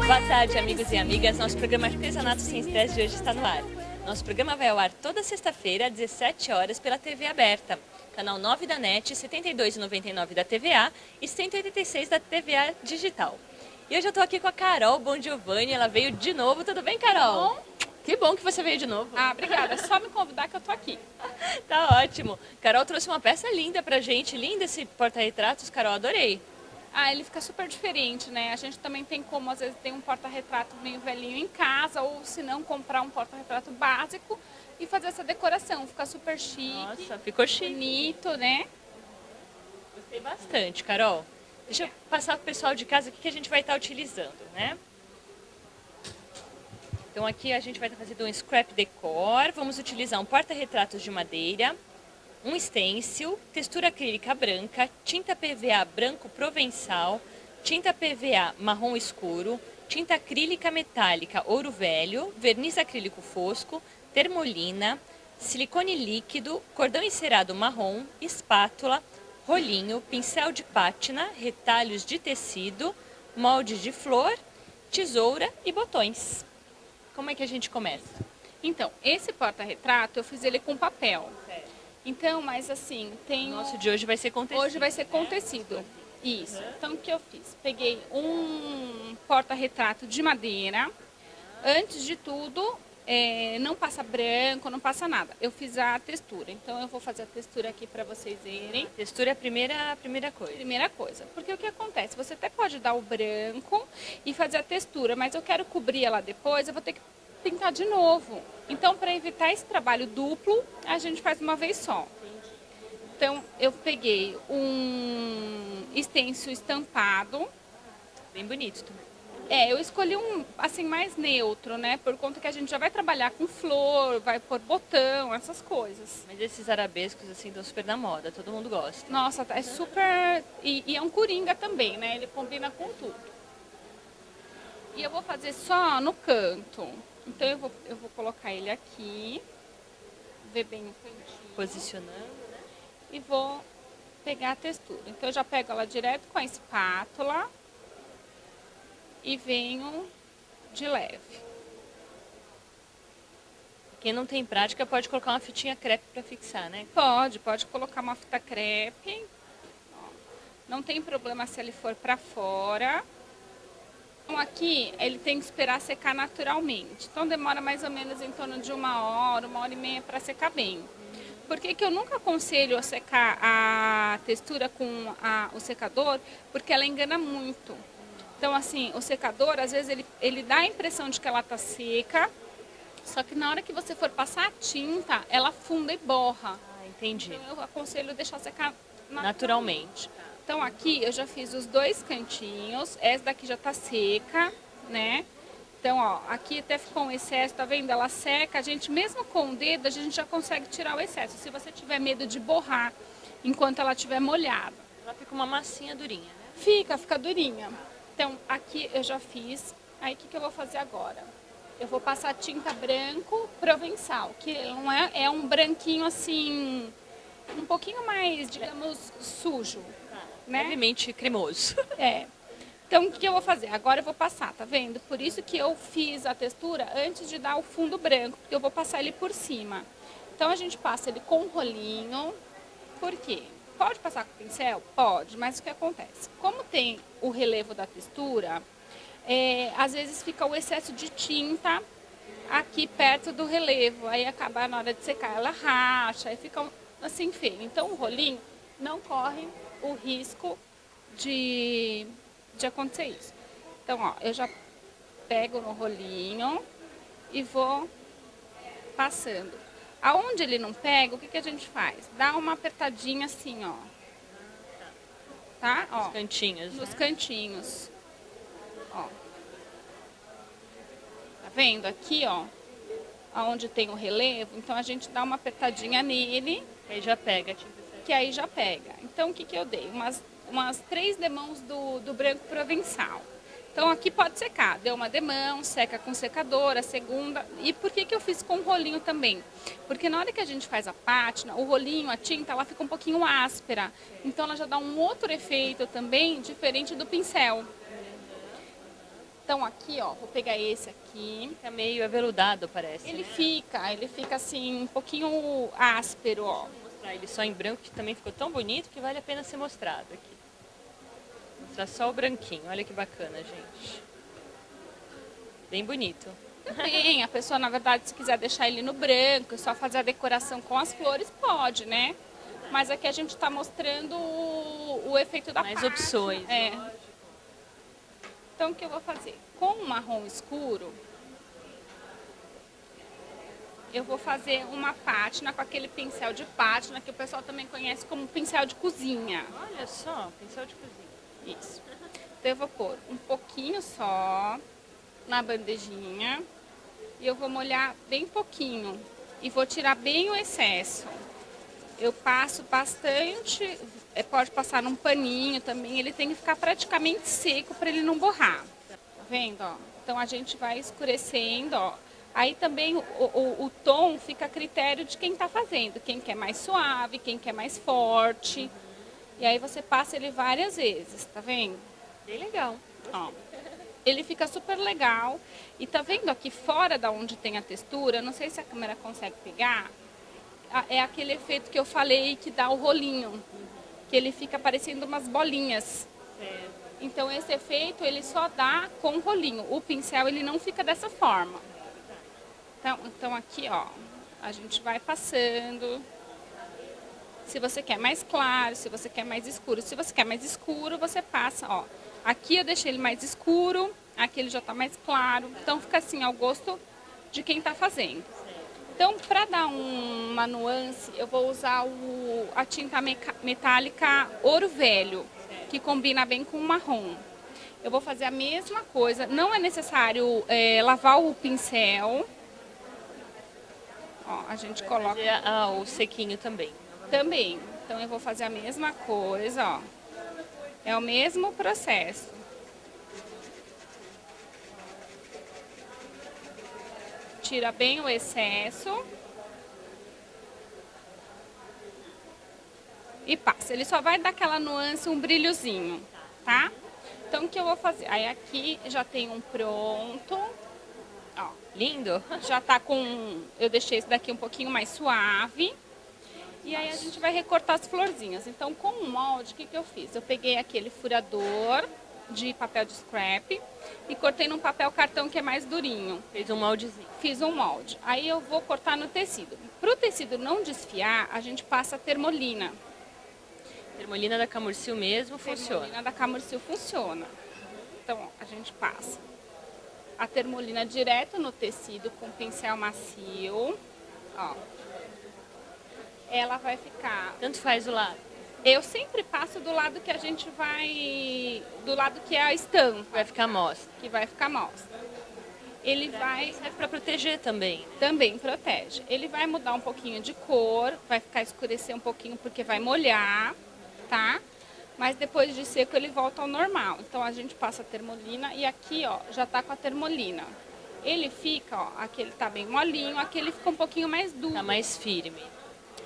Boa tarde, amigos e amigas. Nosso programa Artesanato Sem Estresse de hoje está no ar. Nosso programa vai ao ar toda sexta-feira, às 17 horas, pela TV aberta. Canal 9 da NET, 72,99 da TVA e 186 da TVA Digital. E hoje eu estou aqui com a Carol Bongiovanni, ela veio de novo. Tudo bem, Carol? Bom. Que bom que você veio de novo. Ah, obrigada. É só me convidar que eu tô aqui. Tá ótimo. Carol trouxe uma peça linda pra gente. Linda esse porta-retratos, Carol, adorei. Ah, ele fica super diferente, né? A gente também tem como, às vezes, tem um porta-retrato meio velhinho em casa, ou se não, comprar um porta-retrato básico e fazer essa decoração. Fica super chique. Nossa, ficou chique. Bonito, né? Gostei bastante, Carol. Deixa eu passar pro pessoal de casa o que a gente vai estar utilizando, né? Então aqui a gente vai estar fazendo um scrap decor. Vamos utilizar um porta-retratos de madeira, um stencil, textura acrílica branca, tinta PVA branco provençal, tinta PVA marrom escuro, tinta acrílica metálica ouro velho, verniz acrílico fosco, termolina, silicone líquido, cordão encerado marrom, espátula, rolinho, pincel de pátina, retalhos de tecido, molde de flor, tesoura e botões. Como é que a gente começa? Então, esse porta-retrato eu fiz ele com papel. Certo. Então, mas assim, tem... O nosso de hoje vai ser com tecido. Hoje vai ser com tecido. Isso. Então, o que eu fiz? Peguei um porta-retrato de madeira. Antes de tudo, não passa branco, não passa nada. Eu fiz a textura. Então, eu vou fazer a textura aqui para vocês verem. Textura é a primeira coisa. Primeira coisa. Porque o que acontece? Você até pode dar o branco e fazer a textura, mas eu quero cobrir ela depois, eu vou ter que pintar de novo. Então, para evitar esse trabalho duplo, a gente faz uma vez só. Então, eu peguei um stencil estampado. Bem bonito também. Eu escolhi um, assim, mais neutro, né? Por conta que a gente já vai trabalhar com flor, vai pôr botão, essas coisas. Mas esses arabescos, assim, estão super na moda, todo mundo gosta. Nossa, é super... E é um coringa também, né? Ele combina com tudo. E eu vou fazer só no canto. Então, eu vou colocar ele aqui, ver bem o cantinho. Posicionando, né? E vou pegar a textura. Então, eu já pego ela direto com a espátula e venho de leve. Quem não tem prática pode colocar uma fitinha crepe para fixar, né? Pode colocar uma fita crepe. Ó, não tem problema se ele for para fora. Então, aqui ele tem que esperar secar naturalmente. Então, demora mais ou menos em torno de 1 hora e meia para secar bem. Por que eu nunca aconselho a secar a textura com o secador? Porque ela engana muito. Então, assim, o secador, às vezes, ele dá a impressão de que ela está seca, só que na hora que você for passar a tinta, ela afunda e borra. Ah, entendi. Então, eu aconselho deixar secar Naturalmente. Então, aqui eu já fiz os dois cantinhos, essa daqui já tá seca, né? Então, ó, aqui até ficou um excesso, tá vendo? Ela seca, a gente mesmo com o dedo, a gente já consegue tirar o excesso. Se você tiver medo de borrar enquanto ela estiver molhada. Ela fica uma massinha durinha, né? Fica durinha. Então, aqui eu já fiz. Aí, o que eu vou fazer agora? Eu vou passar tinta branco provençal, que não é um branquinho assim, um pouquinho mais, digamos, sujo. Né? Levemente cremoso. Então, o que eu vou fazer? Agora eu vou passar, tá vendo? Por isso que eu fiz a textura antes de dar o fundo branco, porque eu vou passar ele por cima. Então, a gente passa ele com um rolinho. Por quê? Pode passar com pincel? Pode, mas o que acontece? Como tem o relevo da textura, às vezes fica o excesso de tinta aqui perto do relevo. Aí acaba na hora de secar, ela racha, aí fica assim feio. Então, o rolinho não corre o risco de acontecer isso. Então, ó, eu já pego no rolinho e vou passando. Aonde ele não pega, o que a gente faz? Dá uma apertadinha assim, ó. Tá? Ó, nos cantinhos, nos né? cantinhos. Ó. Tá vendo? Aqui, ó, aonde tem o relevo, então a gente dá uma apertadinha nele. Aí já pega, que aí já pega. Então, o que eu dei? Umas 3 demãos do branco provençal. Então, aqui pode secar. Deu uma demão, seca com secador, a segunda. E por que eu fiz com rolinho também? Porque na hora que a gente faz a pátina, o rolinho, a tinta, ela fica um pouquinho áspera. Então, ela já dá um outro efeito também, diferente do pincel. Então aqui, ó, vou pegar esse aqui. Fica meio aveludado, parece. Ele fica assim, um pouquinho áspero, ó. Vou mostrar ele só em branco, que também ficou tão bonito que vale a pena ser mostrado aqui. Vou mostrar só o branquinho, olha que bacana, gente. Bem bonito. Também, a pessoa, na verdade, se quiser deixar ele no branco e só fazer a decoração com as flores, pode, né? Mas aqui a gente está mostrando o efeito da Mais pátina. opções. É. Então, o que eu vou fazer? Com o marrom escuro, eu vou fazer uma pátina com aquele pincel de pátina que o pessoal também conhece como pincel de cozinha. Olha só, pincel de cozinha. Isso. Então, eu vou pôr um pouquinho só na bandejinha e eu vou molhar bem pouquinho e vou tirar bem o excesso. Eu passo bastante, pode passar num paninho também, ele tem que ficar praticamente seco para ele não borrar. Tá vendo, ó? Então a gente vai escurecendo, ó. Aí também o tom fica a critério de quem tá fazendo, quem quer mais suave, quem quer mais forte. E aí você passa ele várias vezes, tá vendo? Bem legal. Ó. Ele fica super legal. E tá vendo aqui fora da onde tem a textura, não sei se a câmera consegue pegar, é aquele efeito que eu falei que dá o rolinho, que ele fica parecendo umas bolinhas. Então esse efeito ele só dá com o rolinho. O pincel ele não fica dessa forma. Então aqui, ó, a gente vai passando. Se você quer mais claro, se você quer mais escuro. Se você quer mais escuro, você passa, ó. Aqui eu deixei ele mais escuro, aqui ele já tá mais claro. Então fica assim ao gosto de quem tá fazendo. Então, para dar uma nuance, eu vou usar a tinta metálica ouro velho, que combina bem com o marrom. Eu vou fazer a mesma coisa, não é necessário lavar o pincel. Ó, a gente coloca... O sequinho também. Também. Então, eu vou fazer a mesma coisa, ó. É o mesmo processo. Tira bem o excesso. E passa. Ele só vai dar aquela nuance, um brilhozinho, tá? Então, o que eu vou fazer? Aí aqui já tem um pronto. Ó. Lindo. Já tá com... Eu deixei esse daqui um pouquinho mais suave. E aí a gente vai recortar as florzinhas. Então, com o molde, o que eu fiz? Eu peguei aquele furador de papel de scrap e cortei num papel cartão que é mais durinho. Fez um moldezinho. Fiz um molde. Aí eu vou cortar no tecido. Para o tecido não desfiar, a gente passa termolina. Termolina da Camurcio mesmo funciona. Termolina da Camurcio funciona. Então, ó, a gente passa a termolina direto no tecido com pincel macio. Ó. Ela vai ficar... Tanto faz o lado. Eu sempre passo do lado que a gente vai... Do lado que é a estampa. Vai ficar mostra. Que vai ficar mostra. Ele vai... Serve para proteger também. Também protege. Ele vai mudar um pouquinho de cor, vai ficar escurecer um pouquinho porque vai molhar, tá? Mas depois de seco ele volta ao normal. Então a gente passa a termolina e aqui, ó, já tá com a termolina. Ele fica, ó, aqui ele tá bem molinho, aqui ele fica um pouquinho mais duro. Tá mais firme.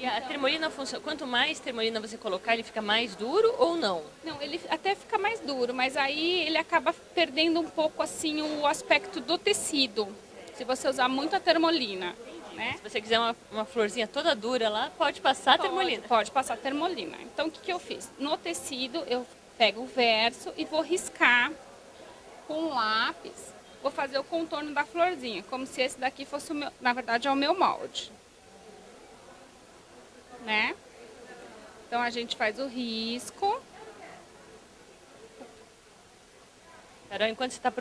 E a termolina funciona. Quanto mais termolina você colocar, ele fica mais duro ou não? Não, ele até fica mais duro, mas aí ele acaba perdendo um pouco assim o aspecto do tecido. Se você usar muito a termolina, né? Se você quiser uma florzinha toda dura lá, pode passar a termolina. Pode passar a termolina. Então o que eu fiz? No tecido eu pego o verso e vou riscar com um lápis. Vou fazer o contorno da florzinha, como se esse daqui fosse o meu, na verdade é o meu molde. Né? Então a gente faz o risco. Carol, enquanto você está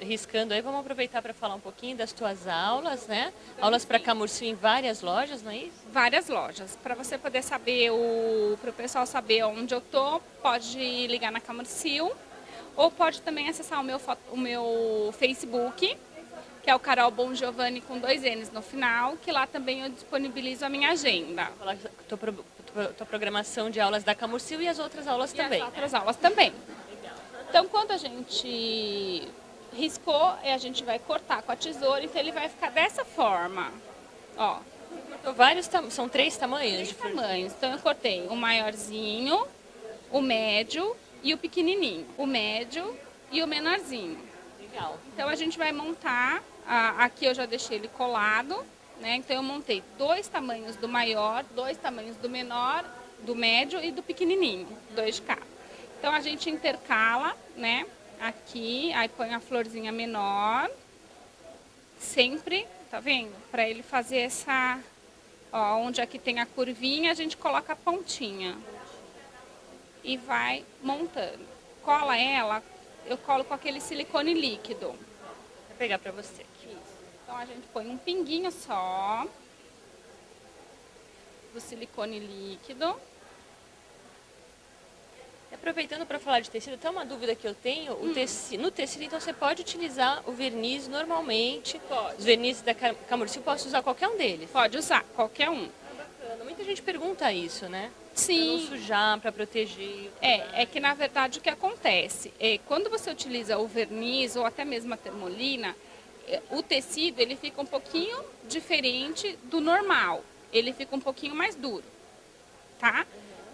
riscando aí, vamos aproveitar para falar um pouquinho das tuas aulas, né? Aulas para Camurcio em várias lojas, não é isso? Várias lojas. Para você poder saber, para o pessoal saber onde eu tô, pode ligar na Camurcio ou pode também acessar o meu Facebook, que é o Carol Bongiovanni com 2 N's no final, que lá também eu disponibilizo a minha agenda. Falar tua programação de aulas da Camurcio e as outras aulas também. As outras aulas também. Então, quando a gente riscou, a gente vai cortar com a tesoura, então ele vai ficar dessa forma, ó. São 3 tamanhos? 3 tamanhos. Então, eu cortei o maiorzinho, o médio e o pequenininho. O médio e o menorzinho. Legal. Então a gente vai montar, aqui eu já deixei ele colado, né? Então eu montei 2 tamanhos do maior, 2 tamanhos do menor, do médio e do pequenininho, 2 de cada. Então a gente intercala, né? Aqui, aí põe a florzinha menor, sempre, tá vendo? Para ele fazer essa, ó, onde aqui tem a curvinha, a gente coloca a pontinha e vai montando. Cola ela, eu colo com aquele silicone líquido. Vou pegar para você aqui. Isso. Então a gente põe um pinguinho só do silicone líquido. Aproveitando para falar de tecido, tem uma dúvida que eu tenho. No tecido, então, você pode utilizar o verniz normalmente? Pode. Os vernizes da Camurci, eu posso usar qualquer um deles? Pode usar, qualquer um. Bacana. Muita gente pergunta isso, né? Sim. Para não sujar, para proteger. É que na verdade o que acontece é quando você utiliza o verniz ou até mesmo a termolina, o tecido ele fica um pouquinho diferente do normal. Ele fica um pouquinho mais duro, tá?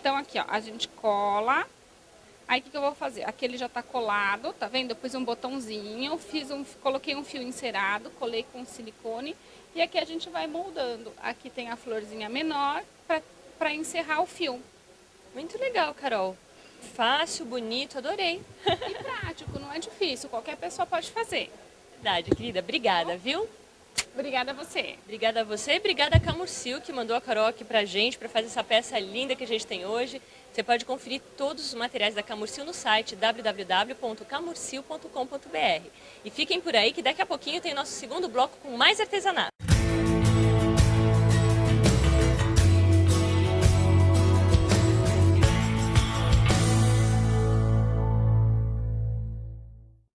Então aqui, ó, a gente cola. Aí o que eu vou fazer? Aqui ele já tá colado, tá vendo? Eu pus um botãozinho, coloquei um fio encerado, colei com silicone e aqui a gente vai moldando. Aqui tem a florzinha menor para encerrar o fio. Muito legal, Carol. Fácil, bonito, adorei. E prático, não é difícil, qualquer pessoa pode fazer. Verdade, querida. Obrigada, viu? Obrigada a você. Obrigada a você e obrigada a Camurci, que mandou a Carol aqui pra gente, para fazer essa peça linda que a gente tem hoje. Você pode conferir todos os materiais da Camurci no site www.camurci.com.br. E fiquem por aí que daqui a pouquinho tem o nosso segundo bloco com mais artesanato.